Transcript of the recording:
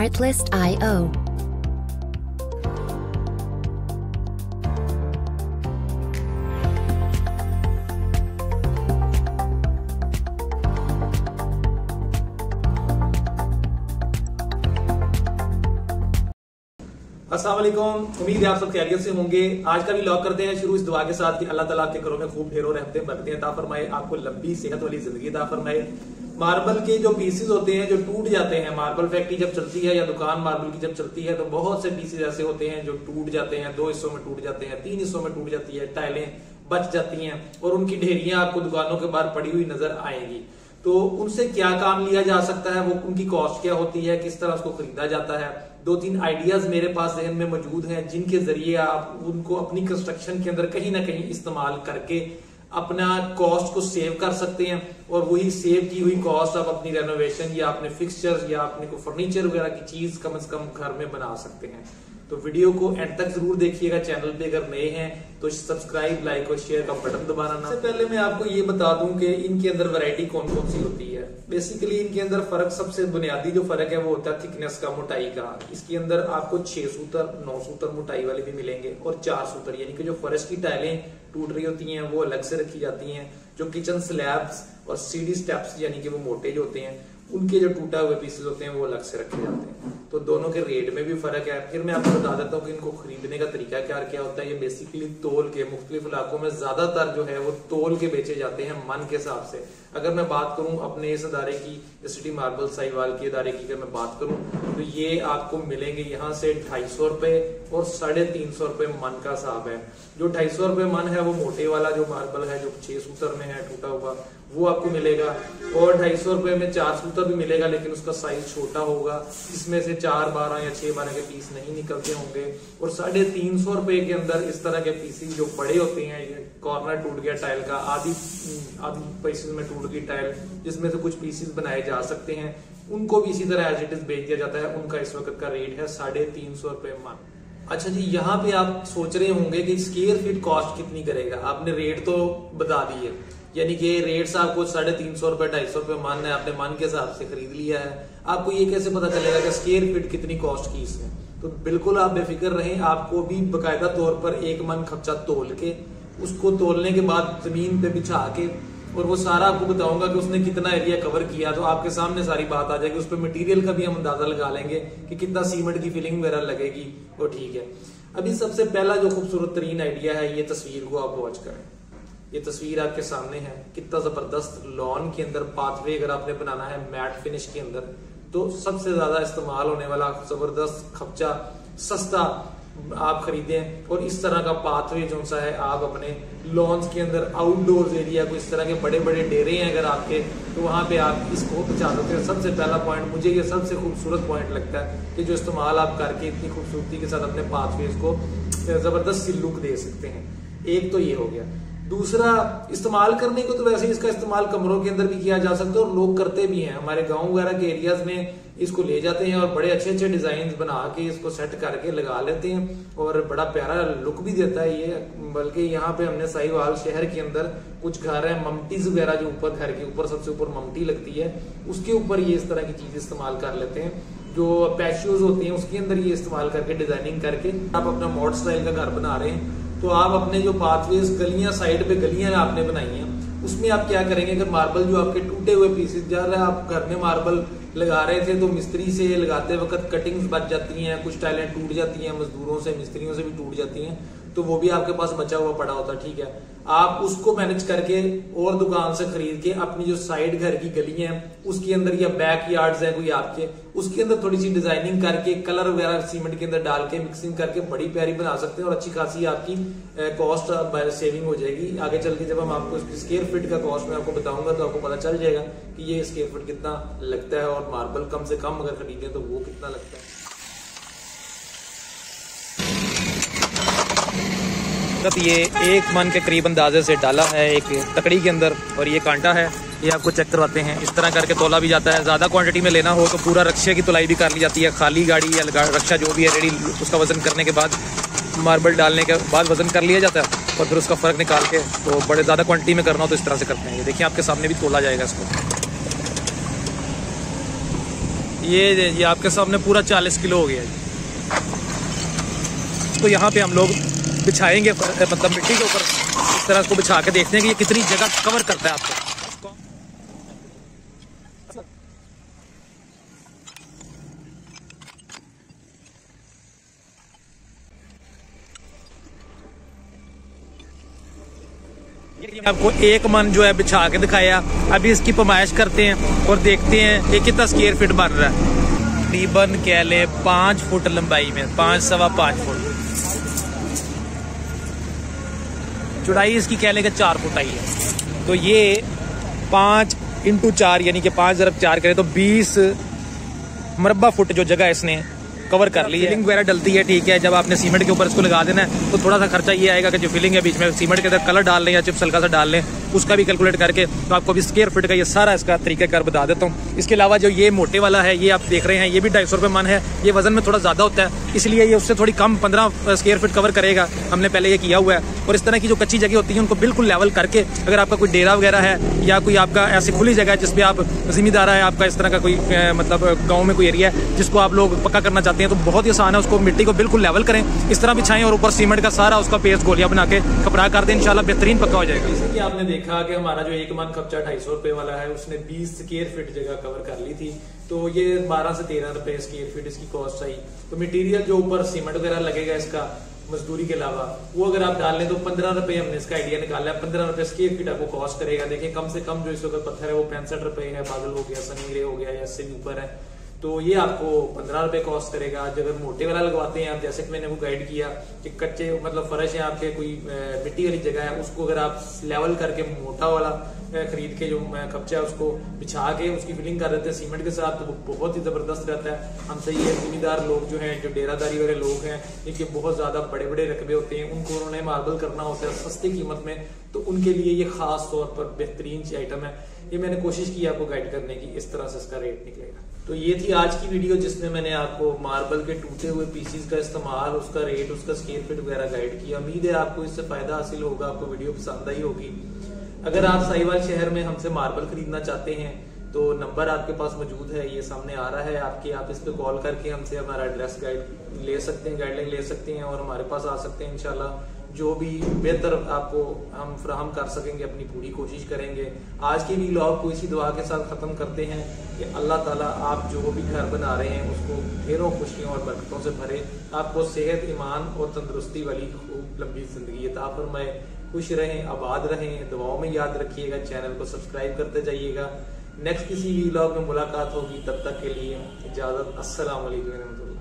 Artlist.io. अस्सलाम वालेकुम, उम्मीद है आप सब खैरियत से होंगे। आज का भी लॉक करते हैं शुरू इस दुआ के साथ कि अल्लाह ताला आपके घरों में खूब ढेरों रहते बरकतें अता फरमाए, आपको लंबी सेहत वाली जिंदगी अता फरमाए। मार्बल के जो पीसेस होते हैं जो टूट जाते हैं, मार्बल फैक्ट्री जब चलती है या दुकान मार्बल की जब चलती है तो बहुत से पीसेस ऐसे होते हैं जो टूट जाते हैं, 2 हिस्सों में टूट जाते हैं, 3 हिस्सों में टूट जाती है, टाइलें बच जाती हैं और उनकी ढेरियां आपको दुकानों के बाहर पड़ी हुई नजर आएंगी। तो उनसे क्या काम लिया जा सकता है, वो उनकी कॉस्ट क्या होती है, किस तरह उसको खरीदा जाता है। 2-3 आइडियाज मेरे पास जहन में मौजूद हैं जिनके जरिए आप उनको अपनी कंस्ट्रक्शन के अंदर कहीं ना कहीं इस्तेमाल करके अपना कॉस्ट को सेव कर सकते हैं और वही सेव की हुई कॉस्ट आप अपनी रेनोवेशन या अपने फिक्सचर्स या अपने को फर्नीचर वगैरह की चीज कम से कम घर में बना सकते हैं। तो वीडियो को एंड तक जरूर देखिएगा। चैनल पे अगर नए हैं तो सब्सक्राइब, लाइक और शेयर का बटन दबाना ना। सबसे पहले मैं आपको ये बता दूं कि इनके अंदर वैरायटी कौन कौन सी होती है। बेसिकली इनके अंदर फर्क, सबसे बुनियादी जो फर्क है वो होता है थिकनेस का, मोटाई का। इसके अंदर आपको 6 सूतर, 9 सूतर मोटाई वाले भी मिलेंगे और 4 सूतर, यानी कि जो फर्श की टाइलें टूट रही होती हैं वो अलग से रखी जाती हैं। जो किचन स्लैब्स और सीढ़ी स्टेप्स यानी कि वो मोटे जो होते हैं उनके जो टूटा हुए पीसेस होते हैं वो अलग से रखे जाते हैं। तो दोनों के रेट में भी फर्क है। फिर मैं आपको बता देता हूँ कि इनको खरीदने का तरीका क्या होता है। ये बेसिकली तोल के, मुख्तलिफ इलाकों में ज्यादातर जो है वो तोल के बेचे जाते हैं मन के हिसाब से। अगर मैं बात करूं अपने इस अदारे की, सिटी मार्बल साहिवाल के अदारे की अगर मैं बात करूं तो ये आपको मिलेंगे यहाँ से 250 रुपए और 350 रुपए मन का हिसाब है। जो 250 रुपए मन है वो मोटे वाला जो मार्बल है जो 6 सूतर में है टूटा हुआ, वो आपको मिलेगा। और 250 रुपए में 4 सूतर भी मिलेगा लेकिन उसका साइज छोटा होगा, इसमें से 4 12 या 6 12 के पीस नहीं निकलते होंगे। और 350 रुपए के अंदर इस तरह के पीसेस जो बड़े होते हैं, ये कॉर्नर टूट गया टाइल का, आधी पीसेस में टूट गई टाइल जिसमें से कुछ पीसेस बनाए जा सकते हैं, उनको भी इसी तरह एज इट इज बेच दिया जाता है। उनका इस वक्त का रेट है 350 रुपए मन। अच्छा जी, यहाँ पे आप सोच रहे होंगे कि स्क्वायर फीट कॉस्ट कितनी करेगा। आपने रेट तो बता दिए, यानी कि रेट्स आपको 350 रुपए 250 रुपए मन है, आपने मन के हिसाब से खरीद लिया है। आपको ये कैसे पता चलेगा कि स्क्वायर फीट कितनी कॉस्ट की इसमें। तो बिल्कुल आप बेफिक्र रहें, आपको भी बाकायदा तौर पर 1 मन खर्चा तोल के, उसको तोलने के बाद जमीन पे बिछा के और वो सारा आपको बताऊंगा कि उसने कितना एरिया कवर किया, तो आपके सामने सारी बात आ जाएगी। उस पर मटेरियल का भी हम अंदाजा लगा लेंगे कि कितना सीमेंट की फिलिंग वगैरह लगेगी। वो ठीक है। अभी सबसे पहला जो खूबसूरत तरीन आइडिया है, ये तस्वीर को आप वॉच करें। ये तस्वीर आपके सामने है, कितना जबरदस्त लॉन के अंदर पाथवे अगर आपने बनाना है मैट फिनिश के अंदर, तो सबसे ज्यादा इस्तेमाल होने वाला जबरदस्त खर्चा सस्ता आप खरीदें। और इस तरह का पाथवे जो सा है आप अपने लॉन्स के अंदर, आउटडोर्स एरिया को, इस तरह के बड़े बड़े डेरे हैं अगर आपके, तो वहां पे आप इसको बचा सकते हैं। सबसे पहला पॉइंट मुझे ये सबसे खूबसूरत पॉइंट लगता है कि जो इस्तेमाल आप करके इतनी खूबसूरती के साथ अपने पाथवेज को जबरदस्त सी लुक दे सकते हैं। एक तो ये हो गया। दूसरा, इस्तेमाल करने को तो वैसे इसका इस्तेमाल कमरों के अंदर भी किया जा सकता है और लोग करते भी हैं। हमारे गांव वगैरह के एरियाज में इसको ले जाते हैं और बड़े अच्छे अच्छे डिजाइन बना के इसको सेट करके लगा लेते हैं और बड़ा प्यारा लुक भी देता है ये। बल्कि यहाँ पे हमने साहिवाल शहर के अंदर कुछ घर है, ममटीज वगैरह जो ऊपर घर के ऊपर सबसे ऊपर ममटी लगती है, उसके ऊपर ये इस तरह की चीज इस्तेमाल कर लेते हैं। जो पैशियोज होती हैं उसके अंदर ये इस्तेमाल करके, डिजाइनिंग करके आप अपना मॉड स्टाइल का घर बना रहे हैं। तो आप अपने जो पाथवेज, गलियां, साइड पे गलियां आपने बनाई हैं, उसमें आप क्या करेंगे, अगर मार्बल जो आपके टूटे हुए पीसेस जा रहे हैं, आप घर में मार्बल लगा रहे थे तो मिस्त्री से लगाते वक्त कटिंग्स बच जाती हैं, कुछ टाइलें टूट जाती हैं, मजदूरों से, मिस्त्रियों से भी टूट जाती हैं, तो वो भी आपके पास बचा हुआ पड़ा होता। ठीक है, आप उसको मैनेज करके और दुकान से खरीद के अपनी जो साइड घर की गलियां हैं उसके अंदर, या बैक यार्ड्स है कोई आपके, उसके अंदर थोड़ी सी डिजाइनिंग करके, कलर वगैरह सीमेंट के अंदर डाल के मिक्सिंग करके बड़ी प्यारी बना सकते हैं और अच्छी खासी आपकी कॉस्ट सेविंग हो जाएगी। आगे चल के जब हम आपको इसकी स्क्वायर फीट का कॉस्ट मैं आपको बताऊंगा तो आपको पता चल जाएगा कि ये स्क्वायर फीट कितना लगता है और मार्बल कम से कम अगर खरीदें तो वो कितना लगता है। ये 1 मन के करीब अंदाजे से डाला है एक तकड़ी के अंदर और ये कांटा है, ये आपको चेक करवाते हैं। इस तरह करके तोला भी जाता है। ज्यादा क्वांटिटी में लेना हो तो पूरा रक्शे की तोलाई भी कर ली जाती है। खाली गाड़ी या रक्षा जो भी है रेडी, उसका वजन करने के बाद, मार्बल डालने के बाद वजन कर लिया जाता है और फिर उसका फर्क निकाल के, तो बड़े ज्यादा क्वांटिटी में करना हो तो इस तरह से करते हैं। ये देखिए आपके सामने भी तोला जाएगा इसको। ये आपके सामने पूरा 40 किलो हो गया है। तो यहाँ पे हम लोग बिछाएंगे, मतलब मिट्टी के ऊपर इस तरह इसको बिछा के देखते हैं कि ये कितनी जगह कवर करता है आपको। आपको एक मन जो है बिछा के दिखाया, अभी इसकी पैमाइश करते हैं और देखते हैं ये कितना स्क्वायर फीट बन रहा है। तकरीबन कह ले 5 फुट लंबाई में, 5 सवा 5 फुट चौड़ाई इसकी कह लेगा 4 फुट आई है। तो ये 5 इंटू 4 यानी कि 5 × 4 करें तो 20 मरबा फुट जो जगह इसने कवर कर ली है। फिलिंग वगैरह डलती है, ठीक है। जब आपने सीमेंट के ऊपर इसको लगा देना है तो थोड़ा सा खर्चा ये आएगा कि जो फिलिंग है बीच में सीमेंट के अंदर कलर डाल लें या चिप्स हल्का सा डाल लें, उसका भी कैलकुलेट करके तो आपको अभी स्क्वायर फीट का ये सारा इसका तरीकाकार बता देता हूँ। इसके अलावा जो ये मोटे वाला है ये आप देख रहे हैं, ये भी 250 रुपये मन है। ये वजन में थोड़ा ज़्यादा होता है, इसलिए ये उससे थोड़ी कम 15 स्क्वायर फीट कवर करेगा। हमने पहले ये किया हुआ है। और इस तरह की जो कच्ची जगह होती है उनको बिल्कुल लेवल करके, अगर आपका कोई डेरा वगैरह है या कोई आपका ऐसी खुली जगह है जिसपे आप जिम्मेदार है, आपका इस तरह का कोई मतलब गाँव में कोई एरिया है जिसको आप लोग पक्का करना चाहते हैं, तो बहुत ही आसान है। उसको मिट्टी को बिल्कुल लेवल करें, इस तरह बिछाएं और ऊपर सीमेंट का सारा उसका पेस्ट गोलियां बना के कपड़ा कर दें, इंशाल्लाह बेहतरीन पक्का हो जाएगा। जैसे कि आपने देखा कि हमारा जो एक मन कब्जा 250 रुपए वाला है उसने 20 स्क्वायर फीट जगह कवर कर ली थी, तो ये 12 से 13 रुपए स्क्वायर फीट इसकी कॉस्ट आई। तो मटेरियल जो ऊपर सीमेंट वगैरह लगेगा इसका मजदूरी के अलावा, वो अगर आप डाल लें तो 15 रुपए हमने इसका आइडिया निकाला है। 15 रुपए स्क्वायर फीट आपको कॉस्ट करेगा। देखिए कम से कम जो इस वक्त पत्थर है वो 65 रुपए है, बादल हो गया, सनीरे हो गया या इससे भी ऊपर है, तो ये आपको 15 रुपए कॉस्ट करेगा। अगर मोटे वाला लगवाते हैं आप, जैसे कि मैंने वो गाइड किया कि कच्चे मतलब फर्श है आपके, कोई मिट्टी वाली जगह है, उसको अगर आप लेवल करके मोटा वाला खरीद के जो कच्चा है उसको बिछा के उसकी फिलिंग कर देते हैं सीमेंट के साथ, तो वो बहुत ही जबरदस्त रहता है। हमसे ये जिम्मेदार लोग जो हैं, जो डेरादारी वाले लोग हैं, इनके बहुत ज्यादा बड़े बड़े रकबे होते हैं, उनको उन्होंने मार्बल करना होता है सस्ती कीमत में, तो उनके लिए ये खास तौर पर बेहतरीन सी आइटम है। ये मैंने कोशिश की आपको गाइड करने की, इस तरह से इसका रेट निकलेगा। तो ये थी आज की वीडियो जिसमें मैंने आपको मार्बल के टूटे हुए पीसीज का इस्तेमाल, उसका रेट, उसका स्क्वायर फीट वगैरह गाइड किया। उम्मीद है आपको इससे फायदा हासिल होगा, आपको वीडियो पसंद आई होगी। अगर आप साहिवाल शहर में हमसे मार्बल खरीदना चाहते हैं तो नंबर आपके पास मौजूद है, ये सामने आ रहा है आपके, आप इस पे कॉल करके हमसे हमारा एड्रेस गाइड ले सकते हैं, गाइडलाइन ले सकते हैं और हमारे पास आ सकते हैं। इंशाल्लाह जो भी बेहतर आपको हम फराहम कर सकेंगे अपनी पूरी कोशिश करेंगे। आज के व्लॉग को इसी दुआ के साथ खत्म करते हैं कि अल्लाह ताला आप जो भी घर बना रहे हैं उसको ढेरों खुशियों और बरकतों से भरे, आपको सेहत, ईमान और तंदुरुस्ती वाली खूब लंबी जिंदगी अता फरमाए। खुश रहें, आबाद रहें, दुआओं में याद रखिएगा, चैनल को सब्सक्राइब करते जाइएगा। नेक्स्ट किसी व्लॉग में मुलाकात होगी, तब तक के लिए इजाजत। अस्सलाम वालेकुम।